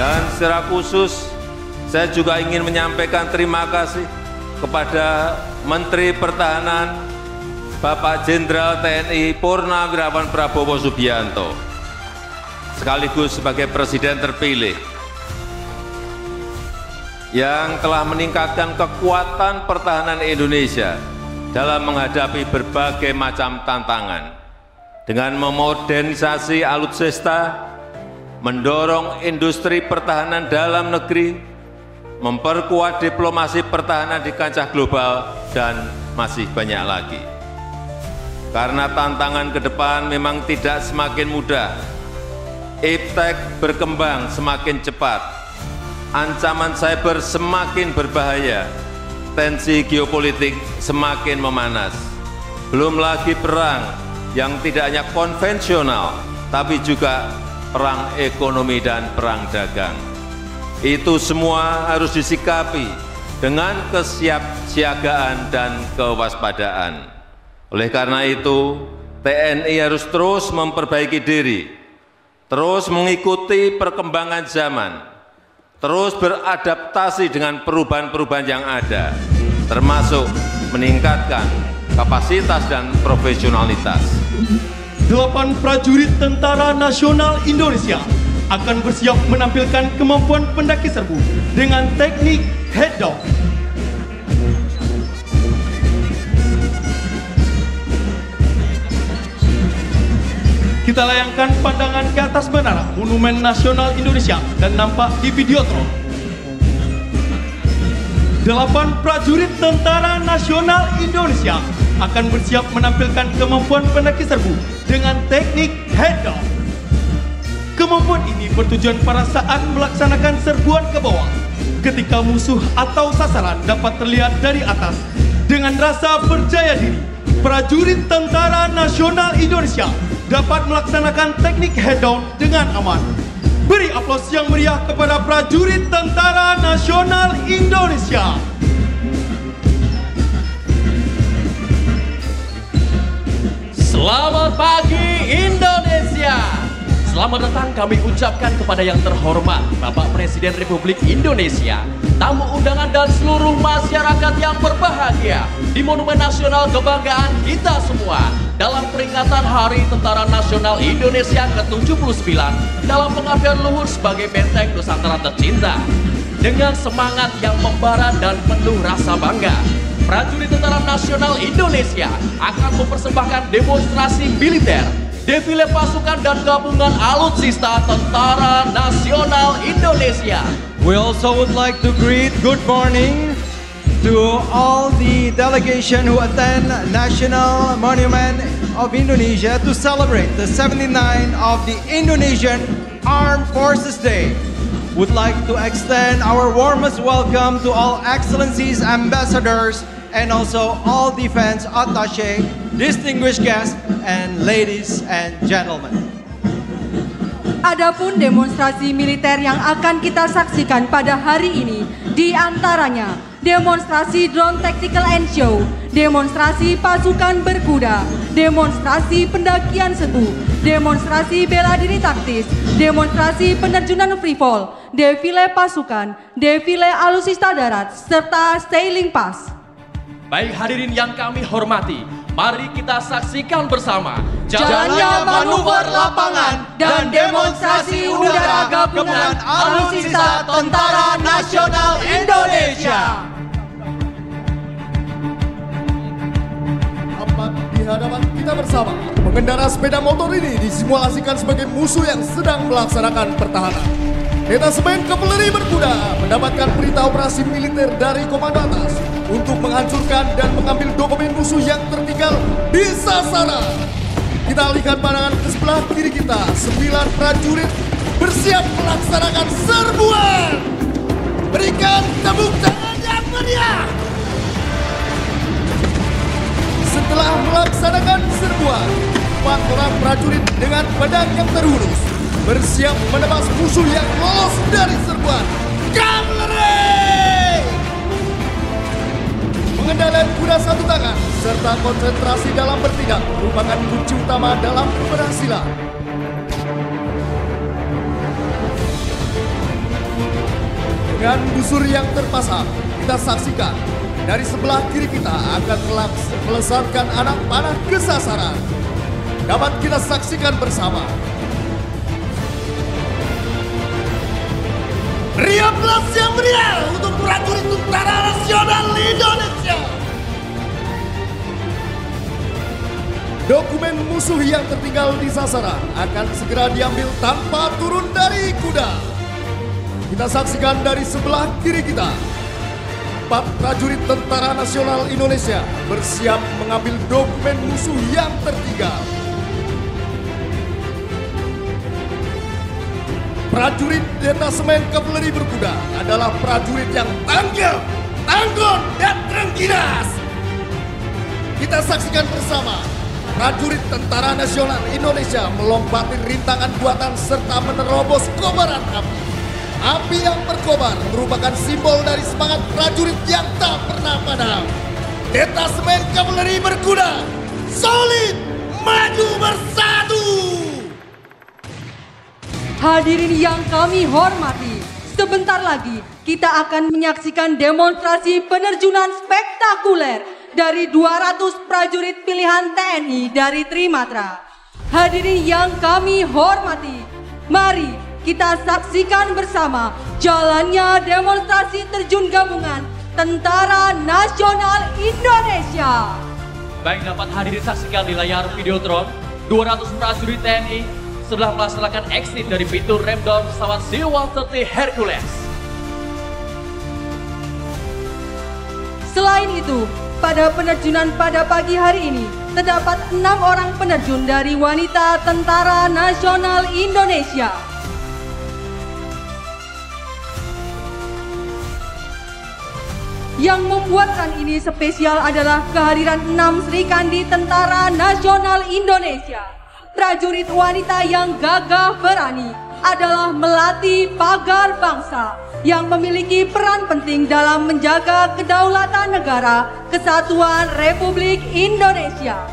Dan secara khusus, saya juga ingin menyampaikan terima kasih kepada Menteri Pertahanan Bapak Jenderal TNI Purnawirawan Prabowo Subianto, sekaligus sebagai Presiden terpilih, yang telah meningkatkan kekuatan pertahanan Indonesia dalam menghadapi berbagai macam tantangan dengan memodernisasi alutsista, mendorong industri pertahanan dalam negeri, memperkuat diplomasi pertahanan di kancah global, dan masih banyak lagi. Karena tantangan ke depan memang tidak semakin mudah, iptek berkembang semakin cepat, ancaman cyber semakin berbahaya, tensi geopolitik semakin memanas. Belum lagi perang yang tidak hanya konvensional, tapi juga perang ekonomi dan perang dagang. Itu semua harus disikapi dengan kesiapsiagaan dan kewaspadaan. Oleh karena itu, TNI harus terus memperbaiki diri, terus mengikuti perkembangan zaman, terus beradaptasi dengan perubahan-perubahan yang ada, termasuk meningkatkan kapasitas dan profesionalitas. 8 prajurit Tentara Nasional Indonesia akan bersiap menampilkan kemampuan pendaki serbu dengan teknik head down. Kita layangkan pandangan ke atas menara Monumen Nasional Indonesia dan nampak di Videotron. 8 prajurit Tentara Nasional Indonesia akan bersiap menampilkan kemampuan pendaki serbu dengan teknik head down. Kemampuan ini bertujuan pada saat melaksanakan serbuan ke bawah, ketika musuh atau sasaran dapat terlihat dari atas. Dengan rasa percaya diri, prajurit Tentara Nasional Indonesia dapat melaksanakan teknik head down dengan aman. Beri aplaus yang meriah kepada prajurit Tentara Nasional Indonesia. Selamat pagi Indonesia. Selamat datang kami ucapkan kepada yang terhormat Bapak Presiden Republik Indonesia, tamu undangan dan seluruh masyarakat yang berbahagia di Monumen Nasional Kebanggaan kita semua dalam peringatan Hari Tentara Nasional Indonesia ke-79 dalam pengabdian luhur sebagai benteng Nusantara tercinta. Dengan semangat yang membara dan penuh rasa bangga, prajurit Tentara Nasional Indonesia akan mempersembahkan demonstrasi militer, defile pasukan dan gabungan alutsista Tentara Nasional Indonesia. We also would like to greet good morning to all the delegation who attend National Monument of Indonesia to celebrate the 79th of the Indonesian Armed Forces Day. Would like to extend our warmest welcome to all excellencies, ambassadors, and also all defense attaché, distinguished guests, and ladies and gentlemen. Adapun demonstrasi militer yang akan kita saksikan pada hari ini, di antaranya demonstrasi drone tactical and show, demonstrasi pasukan berkuda, demonstrasi pendakian serbu, demonstrasi bela diri taktis, demonstrasi penerjunan free fall, defile pasukan, defile alutsista darat, serta sailing pass. Baik hadirin yang kami hormati, mari kita saksikan bersama jalannya manuver lapangan dan demonstrasi udara gabungan alutsista Tentara Nasional Indonesia. Tampak di hadapan kita bersama, pengendara sepeda motor ini disimulasikan sebagai musuh yang sedang melaksanakan pertahanan. Detasemen Kavaleri berkuda mendapatkan perintah operasi militer dari komando atas untuk menghancurkan dan mengambil dokumen musuh yang tertinggal di sasaran. Kita lihat pandangan ke sebelah kiri kita, 9 prajurit bersiap melaksanakan serbuan. Berikan tepuk tangan yang meriah. Setelah melaksanakan serbuan, 4 orang prajurit dengan pedang yang terhunus bersiap menebas musuh yang lolos dari serbuan. Kavaleri! Pengendalian kuda satu tangan serta konsentrasi dalam bertindak merupakan kunci utama dalam keberhasilan. Dengan busur yang terpasang, kita saksikan dari sebelah kiri kita akan melesatkan anak panah ke sasaran. Dapat kita saksikan bersama. Meriam belas yang meriah untuk prajurit Tentara Nasional Indonesia. Dokumen musuh yang tertinggal di sasaran akan segera diambil tanpa turun dari kuda. Kita saksikan dari sebelah kiri kita. 4 prajurit Tentara Nasional Indonesia bersiap mengambil dokumen musuh yang tertinggal. Prajurit Detasemen Kavaleri Berkuda adalah prajurit yang tangguh, tangguh, dan terengginas. Kita saksikan bersama prajurit Tentara Nasional Indonesia melompati rintangan buatan serta menerobos kobaran api. Api yang berkobar merupakan simbol dari semangat prajurit yang tak pernah padam. Detasemen Kavaleri Berkuda, solid, maju bersatu. Hadirin yang kami hormati, sebentar lagi kita akan menyaksikan demonstrasi penerjunan spektakuler dari 200 prajurit pilihan TNI dari Trimatra. Hadirin yang kami hormati, mari kita saksikan bersama jalannya demonstrasi terjun gabungan Tentara Nasional Indonesia. Baik, dapat hadirin saksikan di layar Videotron, 200 prajurit TNI setelah melaksanakan exit dari pintu rem down pesawat C-130 Hercules. Selain itu, pada penerjunan pada pagi hari ini, terdapat 6 orang penerjun dari wanita Tentara Nasional Indonesia. Yang membuatkan ini spesial adalah kehadiran 6 Sri Kandi Tentara Nasional Indonesia. Prajurit wanita yang gagah berani adalah melati pagar bangsa yang memiliki peran penting dalam menjaga kedaulatan negara Kesatuan Republik Indonesia.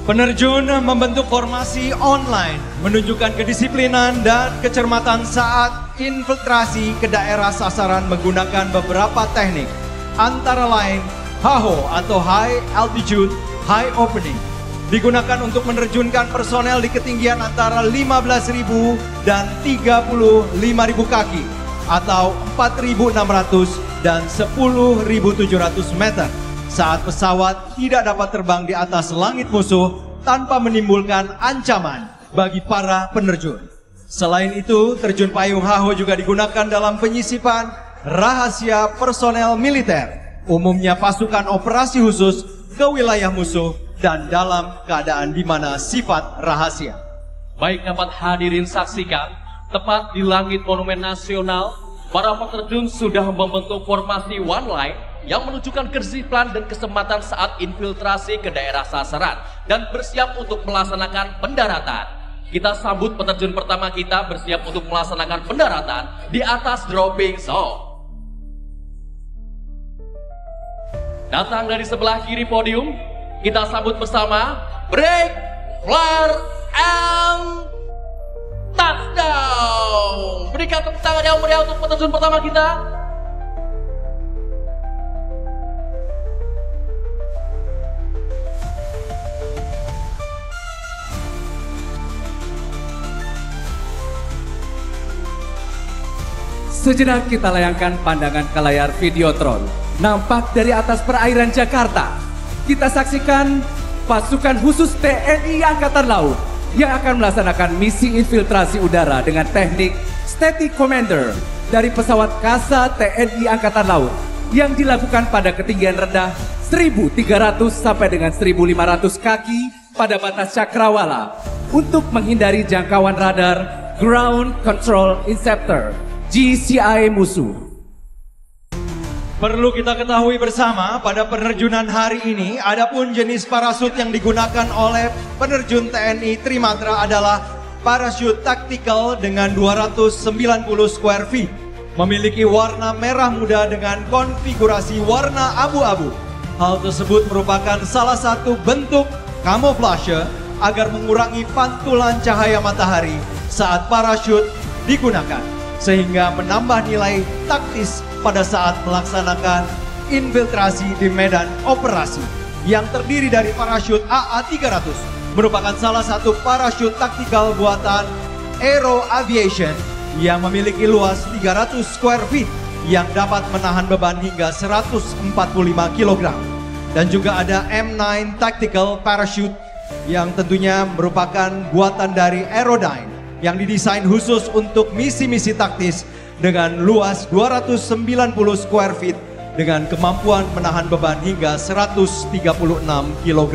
Penerjun membentuk formasi online, menunjukkan kedisiplinan dan kecermatan saat infiltrasi ke daerah sasaran menggunakan beberapa teknik, antara lain HAHO atau High Altitude High Opening. Digunakan untuk menerjunkan personel di ketinggian antara 15.000 dan 35.000 kaki atau 4.600 dan 10.700 meter saat pesawat tidak dapat terbang di atas langit musuh tanpa menimbulkan ancaman bagi para penerjun. Selain itu, terjun payung HAHO juga digunakan dalam penyisipan rahasia personel militer, umumnya pasukan operasi khusus ke wilayah musuh dan dalam keadaan di mana sifat rahasia. Baik, dapat hadirin saksikan, tepat di langit Monumen Nasional, para peterjun sudah membentuk formasi one line yang menunjukkan kedisiplinan dan kesempatan saat infiltrasi ke daerah sasaran dan bersiap untuk melaksanakan pendaratan. Kita sambut peterjun pertama kita bersiap untuk melaksanakan pendaratan di atas dropping zone. Datang dari sebelah kiri podium, kita sambut bersama break, flare, and touchdown. Berikan tepuk tangan yang meriah untuk peterjun pertama kita. Sejenak kita layangkan pandangan ke layar Videotron. Nampak dari atas perairan Jakarta, kita saksikan pasukan khusus TNI Angkatan Laut yang akan melaksanakan misi infiltrasi udara dengan teknik Static Commander dari pesawat Kasa TNI Angkatan Laut yang dilakukan pada ketinggian rendah 1.300 sampai dengan 1.500 kaki pada batas cakrawala untuk menghindari jangkauan radar Ground Control Interceptor GCI musuh. Perlu kita ketahui bersama pada penerjunan hari ini, adapun jenis parasut yang digunakan oleh penerjun TNI Trimatra adalah parasut taktikal dengan 290 square feet. Memiliki warna merah muda dengan konfigurasi warna abu-abu. Hal tersebut merupakan salah satu bentuk kamuflase agar mengurangi pantulan cahaya matahari saat parasut digunakan. sehingga menambah nilai taktis pada saat melaksanakan infiltrasi di medan operasi. Yang terdiri dari parachute AA-300, merupakan salah satu parachute taktikal buatan Aero Aviation yang memiliki luas 300 square feet yang dapat menahan beban hingga 145 kg. Dan juga ada M9 Tactical Parachute yang tentunya merupakan buatan dari Aerodyne yang didesain khusus untuk misi-misi taktis dengan luas 290 square feet dengan kemampuan menahan beban hingga 136 kg.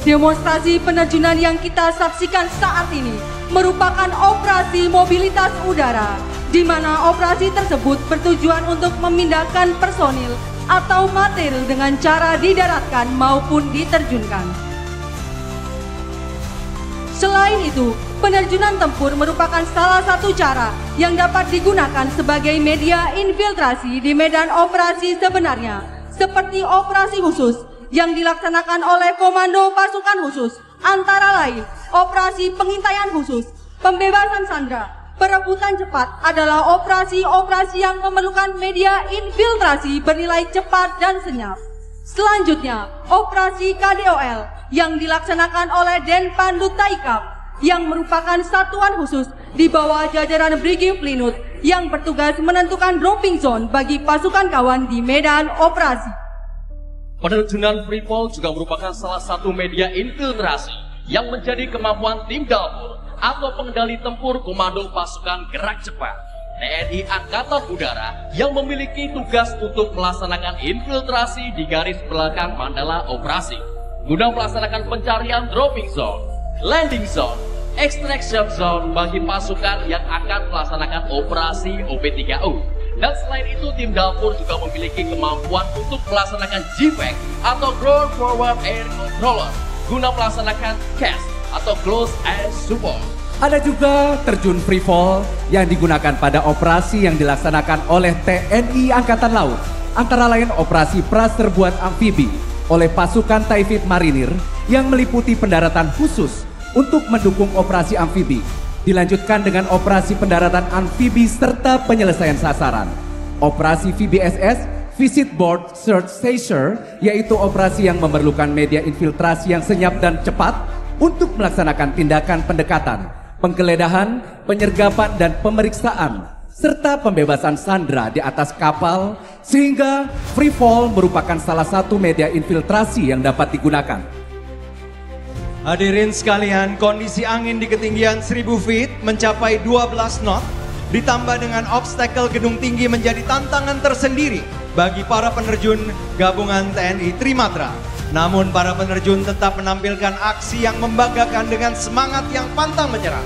Demonstrasi penerjunan yang kita saksikan saat ini merupakan operasi mobilitas udara, di mana operasi tersebut bertujuan untuk memindahkan personil atau material dengan cara didaratkan maupun diterjunkan. Selain itu, penerjunan tempur merupakan salah satu cara yang dapat digunakan sebagai media infiltrasi di medan operasi sebenarnya, seperti operasi khusus yang dilaksanakan oleh Komando Pasukan Khusus, antara lain operasi pengintaian khusus, pembebasan sandera, perebutan cepat adalah operasi-operasi yang memerlukan media infiltrasi bernilai cepat dan senyap. Selanjutnya, operasi KDOL yang dilaksanakan oleh Denpandu Taikap yang merupakan satuan khusus di bawah jajaran Brigif Linut yang bertugas menentukan dropping zone bagi pasukan kawan di medan operasi. Penerjunan free fall juga merupakan salah satu media infiltrasi yang menjadi kemampuan tim Dalpur atau pengendali tempur Komando Pasukan Gerak Cepat TNI Angkatan Udara yang memiliki tugas untuk melaksanakan infiltrasi di garis belakang mandala operasi guna melaksanakan pencarian dropping zone, landing zone, extraction zone bagi pasukan yang akan melaksanakan operasi OP3U. Dan selain itu, tim Dalpur juga memiliki kemampuan untuk melaksanakan GPAC atau Ground Forward Air Controller guna melaksanakan CAS atau Close Air Support. Ada juga terjun free fall yang digunakan pada operasi yang dilaksanakan oleh TNI Angkatan Laut, antara lain operasi praserbuan amfibi oleh pasukan Taifib Marinir yang meliputi pendaratan khusus untuk mendukung operasi amfibi. Dilanjutkan dengan operasi pendaratan amfibi serta penyelesaian sasaran. Operasi VBSS, Visit Board Search Station, yaitu operasi yang memerlukan media infiltrasi yang senyap dan cepat untuk melaksanakan tindakan pendekatan, penggeledahan, penyergapan dan pemeriksaan, serta pembebasan sandera di atas kapal, sehingga free fall merupakan salah satu media infiltrasi yang dapat digunakan. Hadirin sekalian, kondisi angin di ketinggian 1000 feet mencapai 12 knot, ditambah dengan obstacle gedung tinggi menjadi tantangan tersendiri bagi para penerjun gabungan TNI Trimatra. Namun para penerjun tetap menampilkan aksi yang membanggakan dengan semangat yang pantang menyerah.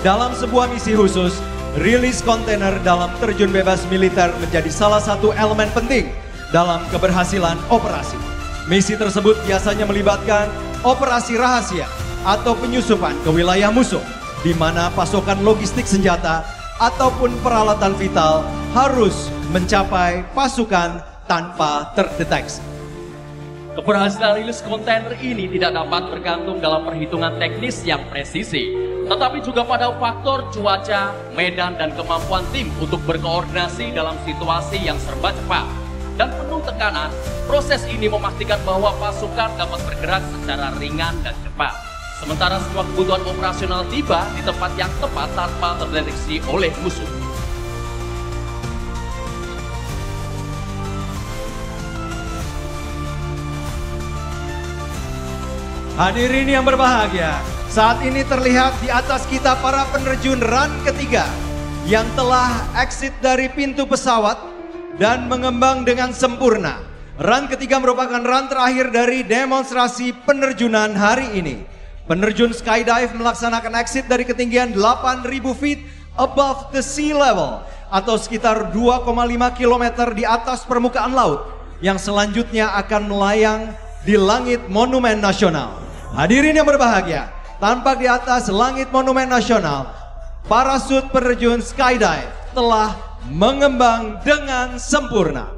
Dalam sebuah misi khusus, rilis kontainer dalam terjun bebas militer menjadi salah satu elemen penting dalam keberhasilan operasi. Misi tersebut biasanya melibatkan operasi rahasia atau penyusupan ke wilayah musuh, di mana pasokan logistik senjata ataupun peralatan vital harus mencapai pasukan tanpa terdeteksi. Keberhasilan rilis kontainer ini tidak dapat tergantung dalam perhitungan teknis yang presisi, tetapi juga pada faktor cuaca, medan, dan kemampuan tim untuk berkoordinasi dalam situasi yang serba cepat dan penuh tekanan. Proses ini memastikan bahwa pasukan dapat bergerak secara ringan dan cepat, sementara semua kebutuhan operasional tiba di tempat yang tepat tanpa terdeteksi oleh musuh. Hadirin yang berbahagia, saat ini terlihat di atas kita para penerjun run ketiga yang telah exit dari pintu pesawat dan mengembang dengan sempurna. Run ketiga merupakan run terakhir dari demonstrasi penerjunan hari ini. Penerjun skydive melaksanakan exit dari ketinggian 8.000 feet above the sea level atau sekitar 2,5 km di atas permukaan laut yang selanjutnya akan melayang di langit Monumen Nasional. Hadirin yang berbahagia, tampak di atas langit Monumen Nasional, parasut penerjun skydive telah mengembang dengan sempurna.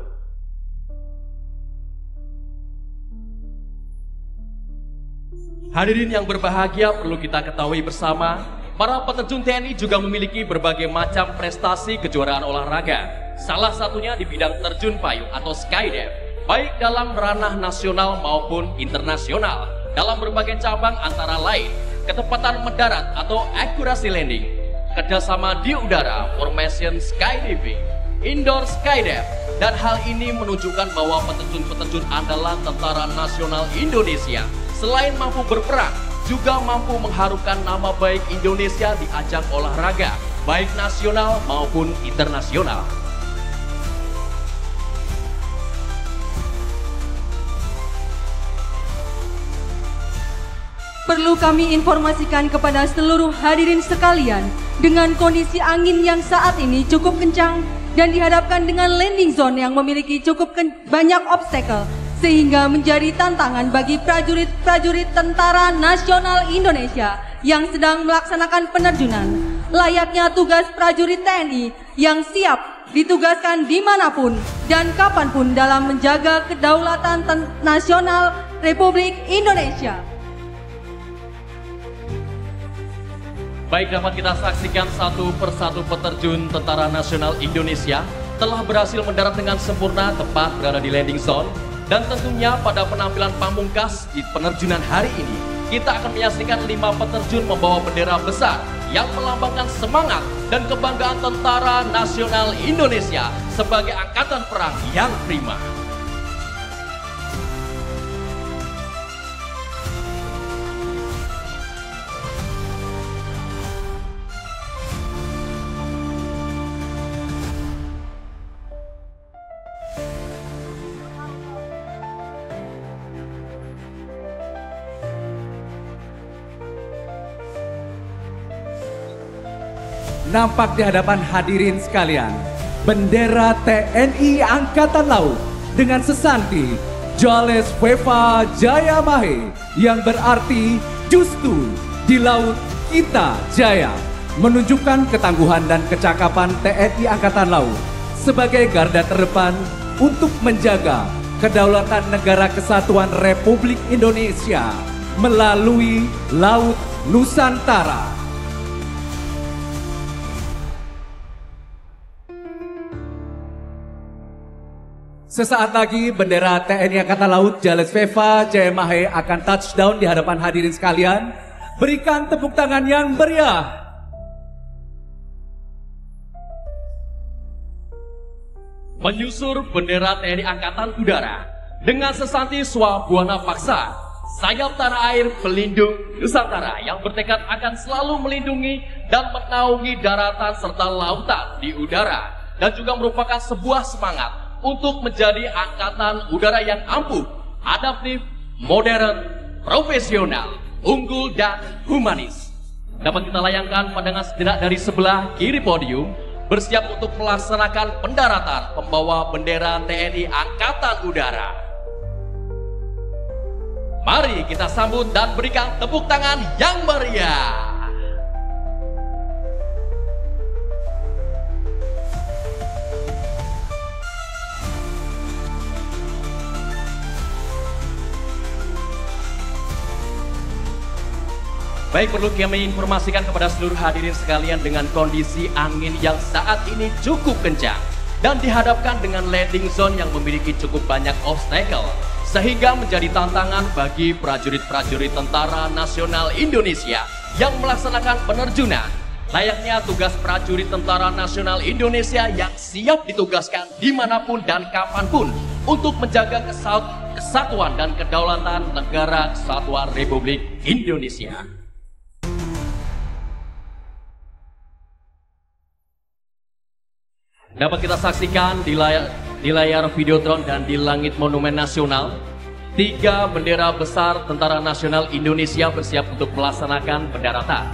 Hadirin yang berbahagia, perlu kita ketahui bersama para peterjun TNI juga memiliki berbagai macam prestasi kejuaraan olahraga. Salah satunya di bidang terjun payung atau skydive, baik dalam ranah nasional maupun internasional. Dalam berbagai cabang antara lain, ketepatan mendarat atau accuracy landing, kerjasama di udara, formation skydiving, indoor skydive, dan hal ini menunjukkan bahwa peterjun-peterjun andalan Tentara Nasional Indonesia selain mampu berperang, juga mampu mengharumkan nama baik Indonesia di ajang olahraga, baik nasional maupun internasional. Perlu kami informasikan kepada seluruh hadirin sekalian, dengan kondisi angin yang saat ini cukup kencang dan dihadapkan dengan landing zone yang memiliki cukup banyak obstacle, sehingga menjadi tantangan bagi prajurit-prajurit Tentara Nasional Indonesia yang sedang melaksanakan penerjunan. Layaknya tugas prajurit TNI yang siap ditugaskan dimanapun dan kapanpun dalam menjaga kedaulatan nasional Republik Indonesia. Baik, dapat kita saksikan satu persatu peterjun Tentara Nasional Indonesia telah berhasil mendarat dengan sempurna tepat berada di landing zone. Dan tentunya pada penampilan pamungkas di penerjunan hari ini, kita akan menyaksikan 5 peterjun membawa bendera besar yang melambangkan semangat dan kebanggaan Tentara Nasional Indonesia sebagai angkatan perang yang prima. Nampak di hadapan hadirin sekalian, bendera TNI Angkatan Laut dengan sesanti Jales Veva Jaya Mahe yang berarti Justu di Laut Kita Jaya, menunjukkan ketangguhan dan kecakapan TNI Angkatan Laut sebagai garda terdepan untuk menjaga kedaulatan Negara Kesatuan Republik Indonesia melalui Laut Nusantara. Sesaat lagi bendera TNI Angkatan Laut Jales Veva Jaya Mahe akan touchdown di hadapan hadirin sekalian. Berikan tepuk tangan yang meriah. Menyusur bendera TNI Angkatan Udara dengan sesanti Swabuana Paksa, sayap tanah air pelindung Nusantara yang bertekad akan selalu melindungi dan menaungi daratan serta lautan di udara, dan juga merupakan sebuah semangat untuk menjadi angkatan udara yang ampuh, adaptif, modern, profesional, unggul, dan humanis. Dapat kita layangkan pandangan sejenak dari sebelah kiri podium, bersiap untuk melaksanakan pendaratan pembawa bendera TNI Angkatan Udara. Mari kita sambut dan berikan tepuk tangan yang meriah. Baik, perlu kami informasikan kepada seluruh hadirin sekalian dengan kondisi angin yang saat ini cukup kencang dan dihadapkan dengan landing zone yang memiliki cukup banyak obstacle, sehingga menjadi tantangan bagi prajurit-prajurit Tentara Nasional Indonesia yang melaksanakan penerjunan. Layaknya tugas prajurit Tentara Nasional Indonesia yang siap ditugaskan dimanapun dan kapanpun untuk menjaga kesatuan dan kedaulatan Negara Kesatuan Republik Indonesia. Dapat kita saksikan di layar Videotron dan di langit Monumen Nasional, 3 bendera besar Tentara Nasional Indonesia bersiap untuk melaksanakan pendaratan.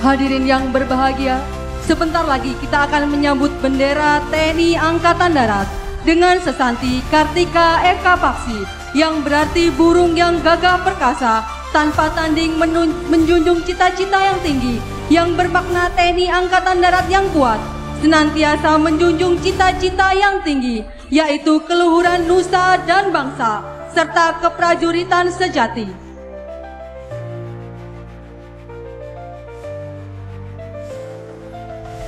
Hadirin yang berbahagia, sebentar lagi kita akan menyambut bendera TNI Angkatan Darat dengan sesanti Kartika Eka Paksi yang berarti burung yang gagah perkasa tanpa tanding menjunjung cita-cita yang tinggi yang bermakna TNI Angkatan Darat yang kuat, senantiasa menjunjung cita-cita yang tinggi, yaitu keluhuran nusa dan bangsa, serta keprajuritan sejati.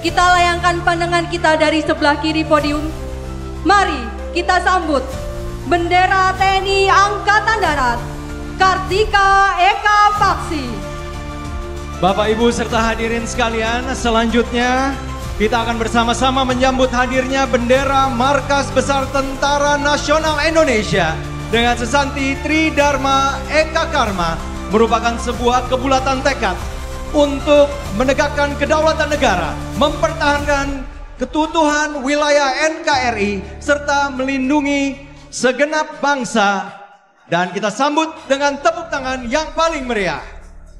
Kita layangkan pandangan kita dari sebelah kiri podium. Mari kita sambut bendera TNI Angkatan Darat, Kartika Eka Paksi. Bapak Ibu serta hadirin sekalian, selanjutnya kita akan bersama-sama menyambut hadirnya bendera Markas Besar Tentara Nasional Indonesia dengan sesanti Tridharma Eka Karma, merupakan sebuah kebulatan tekad untuk menegakkan kedaulatan negara, mempertahankan keutuhan wilayah NKRI, serta melindungi segenap bangsa. Dan kita sambut dengan tepuk tangan yang paling meriah.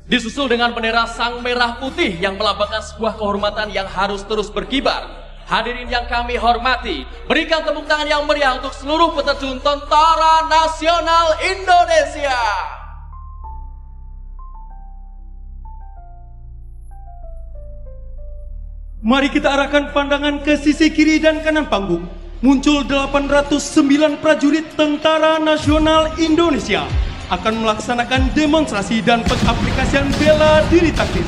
Disusul dengan bendera sang merah putih yang melambangkan sebuah kehormatan yang harus terus berkibar. Hadirin yang kami hormati, berikan tepuk tangan yang meriah untuk seluruh peterjun Tentara Nasional Indonesia. Mari kita arahkan pandangan ke sisi kiri dan kanan panggung. Muncul 809 prajurit Tentara Nasional Indonesia akan melaksanakan demonstrasi dan pengaplikasian bela diri taktis.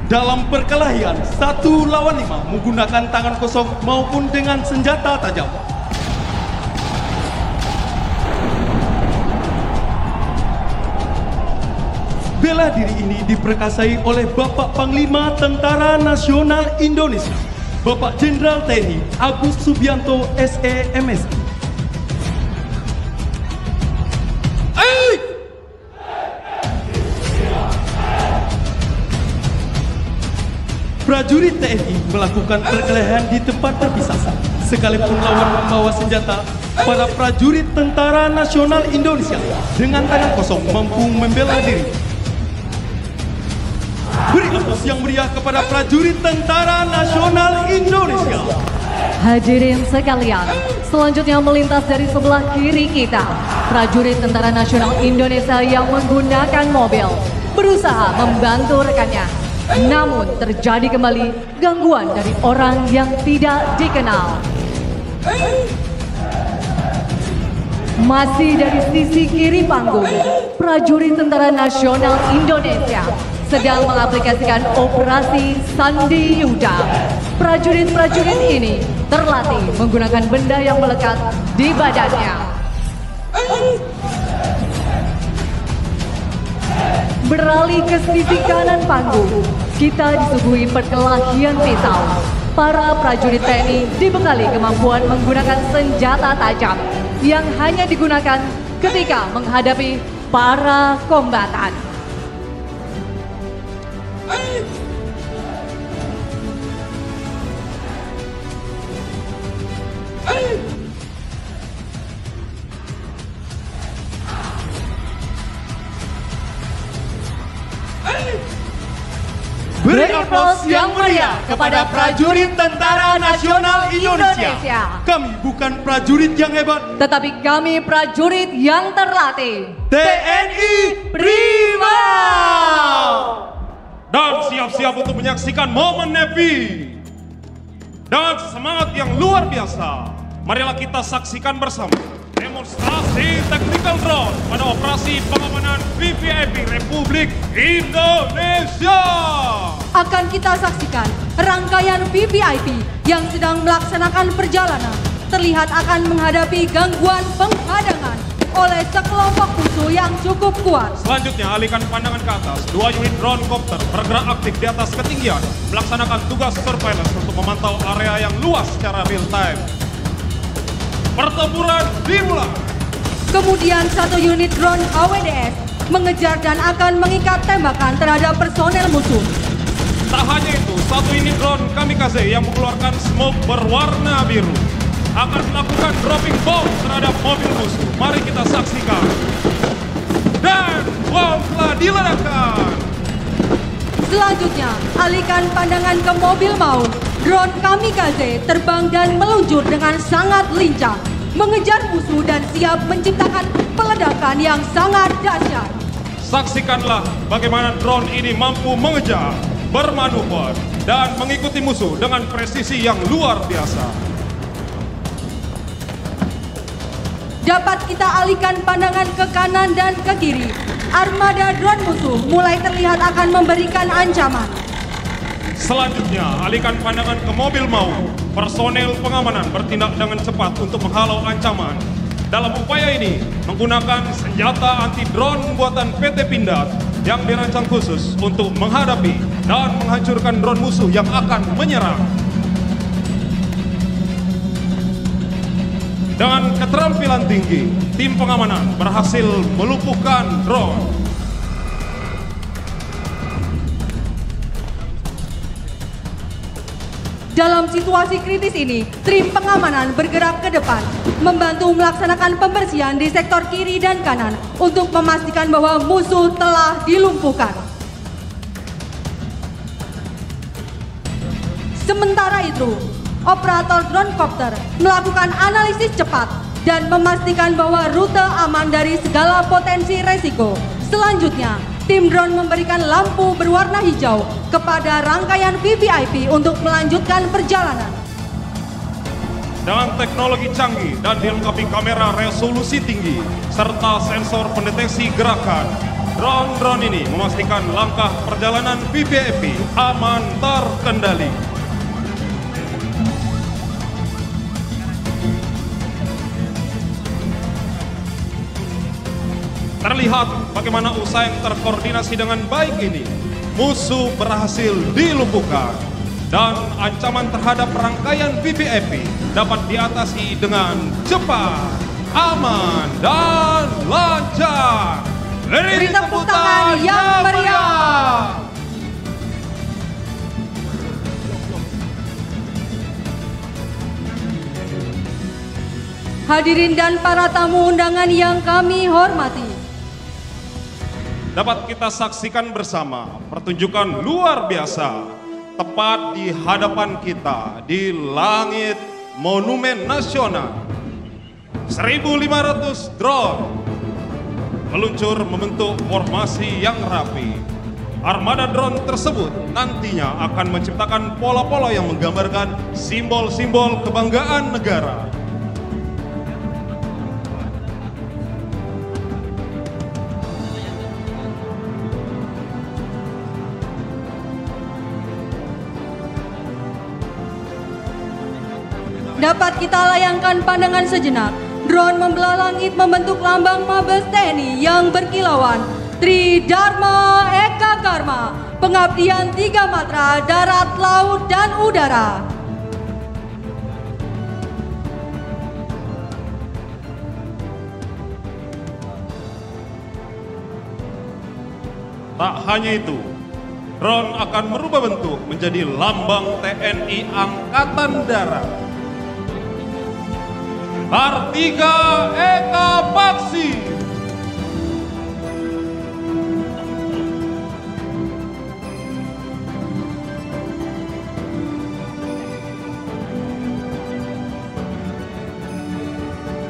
Dalam perkelahian 1 lawan 5 menggunakan tangan kosong maupun dengan senjata tajam. Bela diri ini diperkasai oleh Bapak Panglima Tentara Nasional Indonesia, Bapak Jenderal TNI Agus Subianto SE MSI. Prajurit TNI melakukan perkelahian di tempat terpisah. Sekalipun lawan membawa senjata, para prajurit Tentara Nasional Indonesia dengan tangan kosong mampu membela diri. Beri aplaus yang meriah kepada prajurit Tentara Nasional Indonesia. Hadirin sekalian, selanjutnya melintas dari sebelah kiri kita, prajurit Tentara Nasional Indonesia yang menggunakan mobil berusaha membantu rekannya. Namun terjadi kembali gangguan dari orang yang tidak dikenal. Masih dari sisi kiri panggung, prajurit Tentara Nasional Indonesia sedang mengaplikasikan operasi Sandi Yuda. Prajurit-prajurit ini terlatih menggunakan benda yang melekat di badannya. Beralih ke sisi kanan panggung, kita disuguhi perkelahian pisau. Para prajurit TNI dibekali kemampuan menggunakan senjata tajam yang hanya digunakan ketika menghadapi para kombatan. Beri aplaus yang meriah kepada prajurit Tentara Nasional Indonesia. Kami bukan prajurit yang hebat, Tetapi kami prajurit yang terlatih. TNI Prima. Dan siap-siap untuk menyaksikan momen Nevi dan semangat yang luar biasa. Marilah kita saksikan bersama demonstrasi tactical drone pada operasi pengamanan VVIP Republik Indonesia. Akan kita saksikan rangkaian VVIP yang sedang melaksanakan perjalanan terlihat akan menghadapi gangguan penghadangan oleh sekelompok musuh yang cukup kuat. Selanjutnya alihkan pandangan ke atas. 2 unit drone copter bergerak aktif di atas ketinggian, melaksanakan tugas surveillance untuk memantau area yang luas secara real time. Pertempuran dimulai. Kemudian 1 unit drone HWDS mengejar dan akan mengikat tembakan terhadap personel musuh. Tak hanya itu, 1 unit drone kamikaze yang mengeluarkan smoke berwarna biru akan melakukan dropping bomb terhadap mobil musuh. Mari kita saksikan. Dan bom telah diledakkan. Selanjutnya, alihkan pandangan ke mobil maut. Drone kamikaze terbang dan meluncur dengan sangat lincah, mengejar musuh dan siap menciptakan peledakan yang sangat dahsyat. saksikanlah bagaimana drone ini mampu mengejar, bermanuver, dan mengikuti musuh dengan presisi yang luar biasa. Dapat kita alihkan pandangan ke kanan dan ke kiri. Armada drone musuh mulai terlihat akan memberikan ancaman. Selanjutnya, alihkan pandangan ke mobil maut. Personel pengamanan bertindak dengan cepat untuk menghalau ancaman. Dalam upaya ini, menggunakan senjata anti-drone buatan PT Pindad yang dirancang khusus untuk menghadapi dan menghancurkan drone musuh yang akan menyerang. Dengan keterampilan tinggi, tim pengamanan berhasil melumpuhkan drone. Dalam situasi kritis ini, tim pengamanan bergerak ke depan, membantu melaksanakan pembersihan di sektor kiri dan kanan untuk memastikan bahwa musuh telah dilumpuhkan. Sementara itu, operator drone copter melakukan analisis cepat dan memastikan bahwa rute aman dari segala potensi resiko. Selanjutnya, tim drone memberikan lampu berwarna hijau kepada rangkaian VVIP untuk melanjutkan perjalanan. Dengan teknologi canggih dan dilengkapi kamera resolusi tinggi serta sensor pendeteksi gerakan, drone-drone ini memastikan langkah perjalanan VVIP aman terkendali. Terlihat bagaimana usaha yang terkoordinasi dengan baik ini, musuh berhasil dilumpuhkan dan ancaman terhadap rangkaian VVIP dapat diatasi dengan cepat, aman, dan lancar. Beri tepuk tangan yang meriah. Hadirin dan para tamu undangan yang kami hormati, dapat kita saksikan bersama pertunjukan luar biasa tepat di hadapan kita di langit Monumen Nasional. 1.500 drone meluncur membentuk formasi yang rapi. Armada drone tersebut nantinya akan menciptakan pola-pola yang menggambarkan simbol-simbol kebanggaan negara. dapat kita layangkan pandangan sejenak. Drone membelah langit membentuk lambang Mabes TNI yang berkilauan. Tridharma Eka Karma, pengabdian 3 matra darat, laut, dan udara. Tak hanya itu, drone akan merubah bentuk menjadi lambang TNI Angkatan Darat. Kartika Eka Paksi.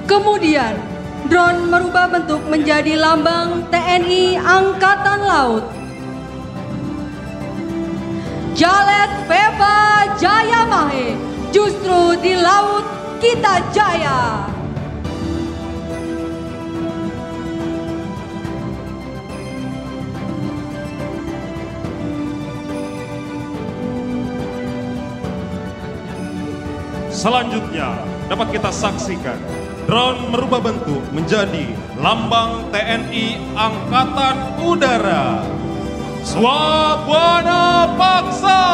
Kemudian, drone merubah bentuk menjadi lambang TNI Angkatan Laut. Jales Veva Jaya Mahe, justru di laut kita jaya. Selanjutnya dapat kita saksikan drone merubah bentuk menjadi lambang TNI Angkatan Udara. Swabwana Paksa.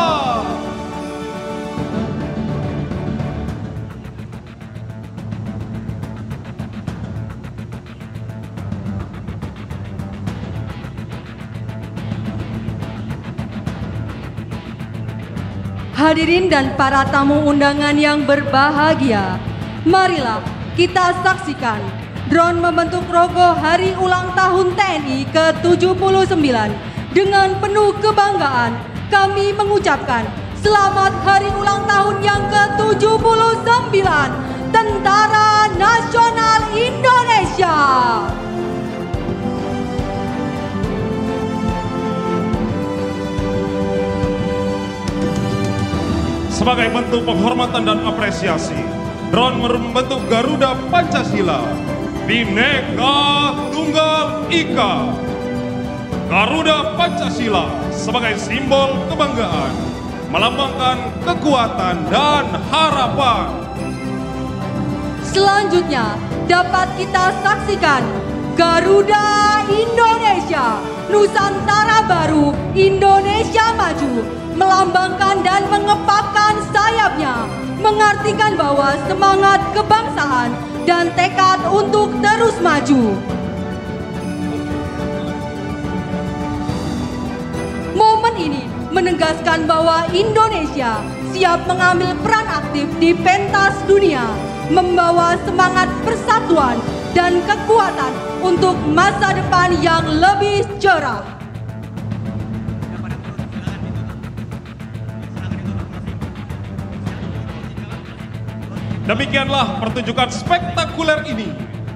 Hadirin dan para tamu undangan yang berbahagia, marilah kita saksikan drone membentuk logo Hari Ulang Tahun TNI ke-79. Dengan penuh kebanggaan, kami mengucapkan selamat Hari Ulang Tahun yang ke-79 Tentara Nasional Indonesia. Sebagai bentuk penghormatan dan apresiasi, drone membentuk Garuda Pancasila, Bhinneka Tunggal Ika. Garuda Pancasila sebagai simbol kebanggaan, melambangkan kekuatan dan harapan. Selanjutnya dapat kita saksikan Garuda Indonesia, Nusantara Baru, Indonesia Maju, melambangkan dan mengepakkan sayapnya, mengartikan bahwa semangat kebangsaan dan tekad untuk terus maju. Momen ini menegaskan bahwa Indonesia siap mengambil peran aktif di pentas dunia, membawa semangat persatuan dan kekuatan untuk masa depan yang lebih cerah. Demikianlah pertunjukan spektakuler ini,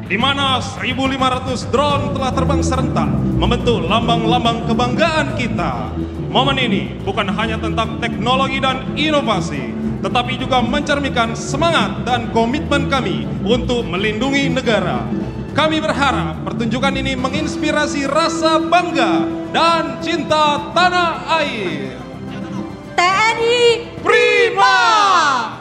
di mana 1.500 drone telah terbang serentak membentuk lambang-lambang kebanggaan kita. Momen ini bukan hanya tentang teknologi dan inovasi, tetapi juga mencerminkan semangat dan komitmen kami untuk melindungi negara. Kami berharap pertunjukan ini menginspirasi rasa bangga dan cinta tanah air. TNI Prima!